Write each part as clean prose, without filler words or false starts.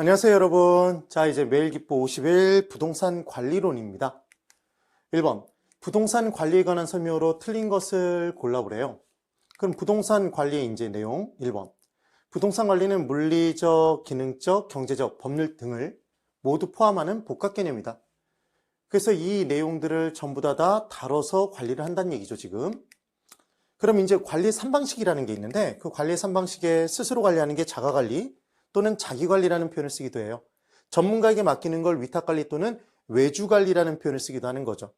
안녕하세요, 여러분. 자, 이제 매일기보 50일 부동산 관리론입니다. 1번, 부동산 관리에 관한 설명으로 틀린 것을 골라보래요. 그럼 부동산 관리의 이제 내용 1번. 부동산 관리는 물리적, 기능적, 경제적, 법률 등을 모두 포함하는 복합 개념이다. 그래서 이 내용들을 전부 다 다뤄서 관리를 한다는 얘기죠, 지금. 그럼 이제 관리 3방식이라는 게 있는데 그 관리 3방식에 스스로 관리하는 게 자가관리 또는 자기관리라는 표현을 쓰기도 해요. 전문가에게 맡기는 걸 위탁관리 또는 외주관리라는 표현을 쓰기도 하는 거죠.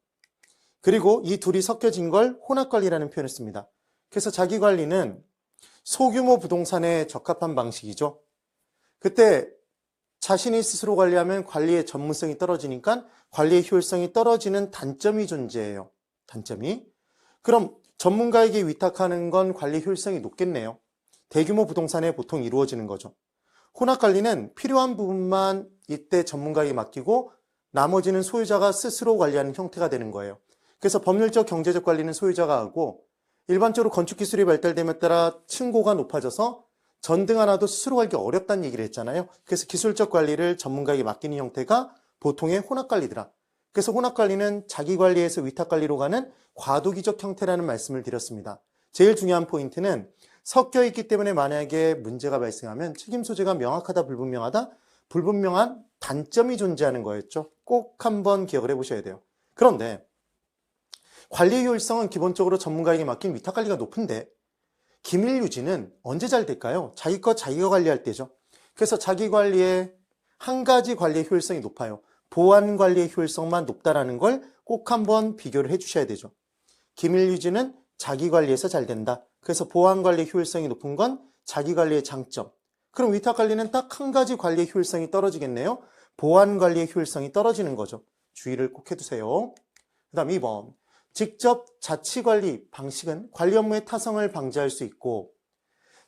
그리고 이 둘이 섞여진 걸 혼합관리라는 표현을 씁니다. 그래서 자기관리는 소규모 부동산에 적합한 방식이죠. 그때 자신이 스스로 관리하면 관리의 전문성이 떨어지니까 관리의 효율성이 떨어지는 단점이 존재해요. 단점이. 그럼 전문가에게 위탁하는 건 관리 효율성이 높겠네요. 대규모 부동산에 보통 이루어지는 거죠. 혼합관리는 필요한 부분만 이때 전문가에게 맡기고 나머지는 소유자가 스스로 관리하는 형태가 되는 거예요. 그래서 법률적, 경제적 관리는 소유자가 하고 일반적으로 건축기술이 발달됨에 따라 층고가 높아져서 전등 하나도 스스로 하기 어렵다는 얘기를 했잖아요. 그래서 기술적 관리를 전문가에게 맡기는 형태가 보통의 혼합관리더라. 그래서 혼합관리는 자기관리에서 위탁관리로 가는 과도기적 형태라는 말씀을 드렸습니다. 제일 중요한 포인트는 섞여 있기 때문에 만약에 문제가 발생하면 책임 소재가 명확하다, 불분명하다, 불분명한 단점이 존재하는 거였죠. 꼭 한번 기억을 해보셔야 돼요. 그런데 관리 효율성은 기본적으로 전문가에게 맡긴 위탁관리가 높은데 기밀 유지는 언제 잘 될까요? 자기 것 자기가 관리할 때죠. 그래서 자기 관리의 한 가지 관리의 효율성이 높아요. 보안 관리의 효율성만 높다라는 걸 꼭 한번 비교를 해주셔야 되죠. 기밀 유지는 자기 관리에서 잘 된다. 그래서 보안 관리의 효율성이 높은 건 자기 관리의 장점. 그럼 위탁 관리는 딱 한 가지 관리의 효율성이 떨어지겠네요. 보안 관리의 효율성이 떨어지는 거죠. 주의를 꼭 해두세요. 그 다음 2번. 직접 자치관리 방식은 관리 업무의 타성을 방지할 수 있고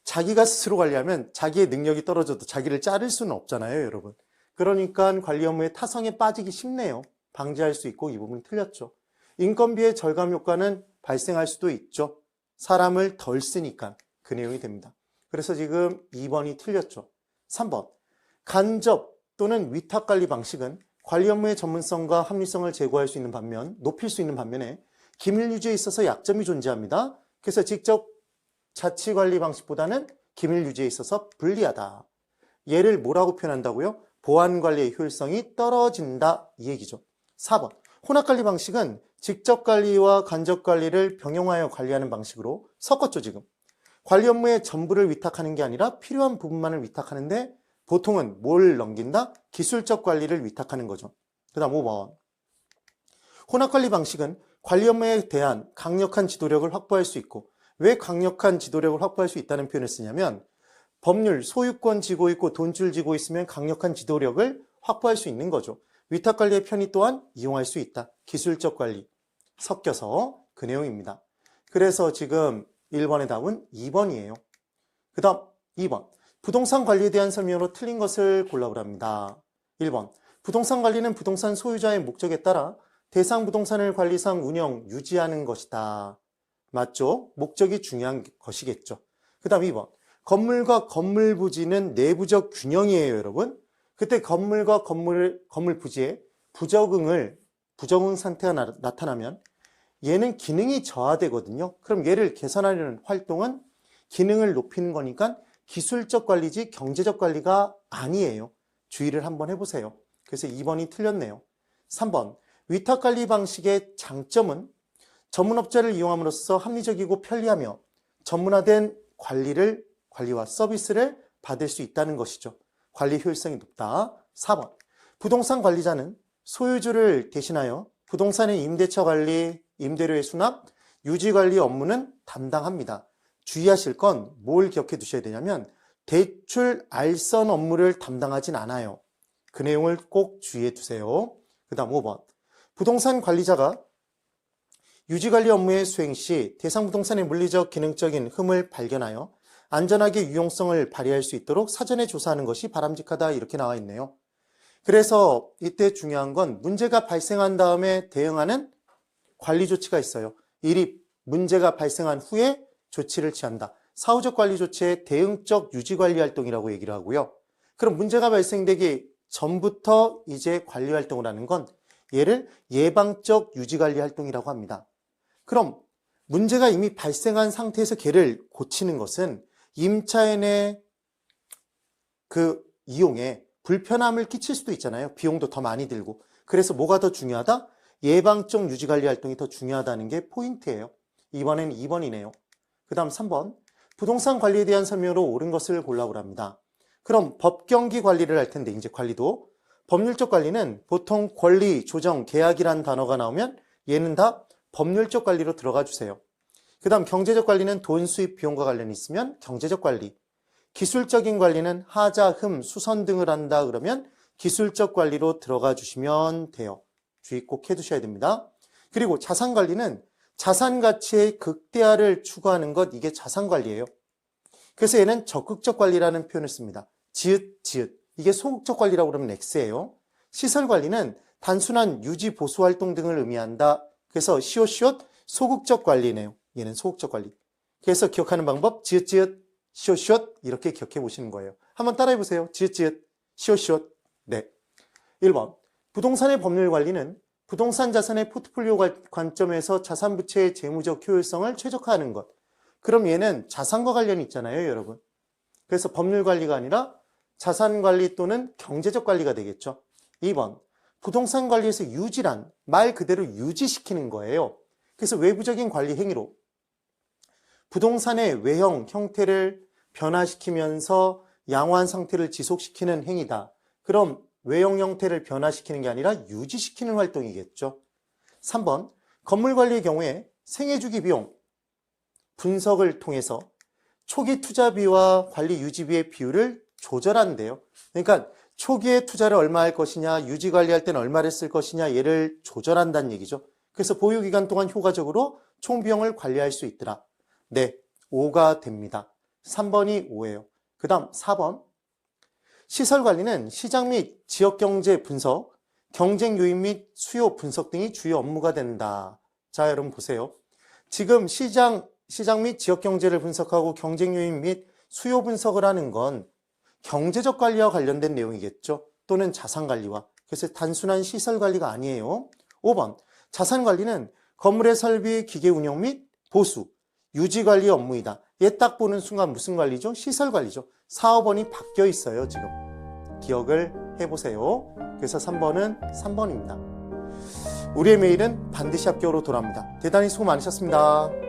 자기가 스스로 관리하면 자기의 능력이 떨어져도 자기를 자를 수는 없잖아요, 여러분. 그러니까 관리 업무의 타성에 빠지기 쉽네요. 방지할 수 있고 이 부분이 틀렸죠. 인건비의 절감 효과는 발생할 수도 있죠. 사람을 덜 쓰니까 그 내용이 됩니다. 그래서 지금 2번이 틀렸죠. 3번. 간접 또는 위탁관리 방식은 관리 업무의 전문성과 합리성을 제고할 수 있는 반면, 높일 수 있는 반면에 기밀 유지에 있어서 약점이 존재합니다. 그래서 직접 자치관리 방식보다는 기밀 유지에 있어서 불리하다. 얘를 뭐라고 표현한다고요? 보안관리의 효율성이 떨어진다 이 얘기죠. 4번. 혼합관리 방식은 직접 관리와 간접 관리를 병용하여 관리하는 방식으로 섞었죠, 지금. 관리 업무의 전부를 위탁하는 게 아니라 필요한 부분만을 위탁하는데 보통은 뭘 넘긴다? 기술적 관리를 위탁하는 거죠. 그 다음 5번. 혼합관리 방식은 관리 업무에 대한 강력한 지도력을 확보할 수 있고 왜 강력한 지도력을 확보할 수 있다는 표현을 쓰냐면 법률, 소유권 지고 있고 돈줄 지고 있으면 강력한 지도력을 확보할 수 있는 거죠. 위탁관리의 편의 또한 이용할 수 있다. 기술적 관리 섞여서 그 내용입니다. 그래서 지금 1번의 답은 2번이에요. 그 다음 2번. 부동산 관리에 대한 설명으로 틀린 것을 골라보랍니다. 1번. 부동산 관리는 부동산 소유자의 목적에 따라 대상 부동산을 관리상 운영, 유지하는 것이다. 맞죠? 목적이 중요한 것이겠죠. 그 다음 2번. 건물과 건물 부지는 내부적 균형이에요, 여러분. 그때 건물과 건물 부지에 부적응 상태가 나타나면 얘는 기능이 저하되거든요. 그럼 얘를 개선하려는 활동은 기능을 높이는 거니까 기술적 관리지 경제적 관리가 아니에요. 주의를 한번 해보세요. 그래서 2번이 틀렸네요. 3번. 위탁관리 방식의 장점은 전문업자를 이용함으로써 합리적이고 편리하며 전문화된 관리와 서비스를 받을 수 있다는 것이죠. 관리 효율성이 높다. 4번. 부동산 관리자는 소유주를 대신하여 부동산의 임대차 관리, 임대료의 수납, 유지 관리 업무는 담당합니다. 주의하실 건 뭘 기억해 두셔야 되냐면 대출 알선 업무를 담당하진 않아요. 그 내용을 꼭 주의해 두세요. 그 다음 5번. 부동산 관리자가 유지관리 업무의 수행 시 대상 부동산의 물리적, 기능적인 흠을 발견하여 안전하게 유용성을 발휘할 수 있도록 사전에 조사하는 것이 바람직하다 이렇게 나와 있네요. 그래서 이때 중요한 건 문제가 발생한 다음에 대응하는 관리 조치가 있어요. 문제가 발생한 후에 조치를 취한다. 사후적 관리 조치의 대응적 유지관리 활동이라고 얘기를 하고요. 그럼 문제가 발생되기 전부터 이제 관리 활동을 하는 건 얘를 예방적 유지관리 활동이라고 합니다. 그럼 문제가 이미 발생한 상태에서 걔를 고치는 것은 임차인의 그 이용에 불편함을 끼칠 수도 있잖아요. 비용도 더 많이 들고. 그래서 뭐가 더 중요하다? 예방적 유지관리 활동이 더 중요하다는 게 포인트예요. 이번엔 2번이네요. 그 다음 3번. 부동산 관리에 대한 설명으로 옳은 것을 골라보랍니다. 그럼 법경기 관리를 할 텐데 이제 관리도 법률적 관리는 보통 권리, 조정, 계약이라는 단어가 나오면 얘는 다 법률적 관리로 들어가 주세요. 그 다음 경제적 관리는 돈, 수입, 비용과 관련이 있으면 경제적 관리. 기술적인 관리는 하자, 흠, 수선 등을 한다 그러면 기술적 관리로 들어가 주시면 돼요. 주의 꼭 해두셔야 됩니다. 그리고 자산 관리는 자산 가치의 극대화를 추구하는 것, 이게 자산 관리예요. 그래서 얘는 적극적 관리라는 표현을 씁니다. 지읒, 지읒. 이게 소극적 관리라고 그러면 X예요. 시설 관리는 단순한 유지, 보수 활동 등을 의미한다. 그래서 시옷시옷 소극적 관리네요. 얘는 소극적 관리. 그래서 기억하는 방법, 지읒지읒, 시옷시옷 이렇게 기억해 보시는 거예요. 한번 따라해 보세요. 지읒지읒, 시옷시옷. 네. 1번. 부동산의 법률 관리는 부동산 자산의 포트폴리오 관점에서 자산 부채의 재무적 효율성을 최적화하는 것. 그럼 얘는 자산과 관련이 있잖아요, 여러분. 그래서 법률 관리가 아니라 자산 관리 또는 경제적 관리가 되겠죠. 2번. 부동산 관리에서 유지란 말 그대로 유지시키는 거예요. 그래서 외부적인 관리 행위로 부동산의 외형, 형태를 변화시키면서 양호한 상태를 지속시키는 행위다. 그럼 외형 형태를 변화시키는 게 아니라 유지시키는 활동이겠죠. 3번. 건물 관리의 경우에 생애주기 비용 분석을 통해서 초기 투자비와 관리 유지비의 비율을 조절한대요. 그러니까 초기에 투자를 얼마 할 것이냐, 유지 관리할 때는 얼마를 쓸 것이냐, 얘를 조절한다는 얘기죠. 그래서 보유기간 동안 효과적으로 총 비용을 관리할 수 있더라. 네, 5가 됩니다. 3번이 5예요. 그 다음 4번. 시설관리는 시장 및 지역경제 분석, 경쟁 요인 및 수요 분석 등이 주요 업무가 된다. 자, 여러분 보세요. 지금 시장 및 지역경제를 분석하고 경쟁 요인 및 수요 분석을 하는 건 경제적 관리와 관련된 내용이겠죠. 또는 자산관리와. 그래서 단순한 시설관리가 아니에요. 5번. 자산관리는 건물의 설비, 기계 운영 및 보수, 유지관리 업무이다. 얘 딱 보는 순간 무슨 관리죠? 시설관리죠. 4, 5번이 바뀌어 있어요, 지금. 기억을 해보세요. 그래서 3번은 3번입니다. 우리의 메일은 반드시 합격으로 돌아옵니다. 대단히 수고 많으셨습니다.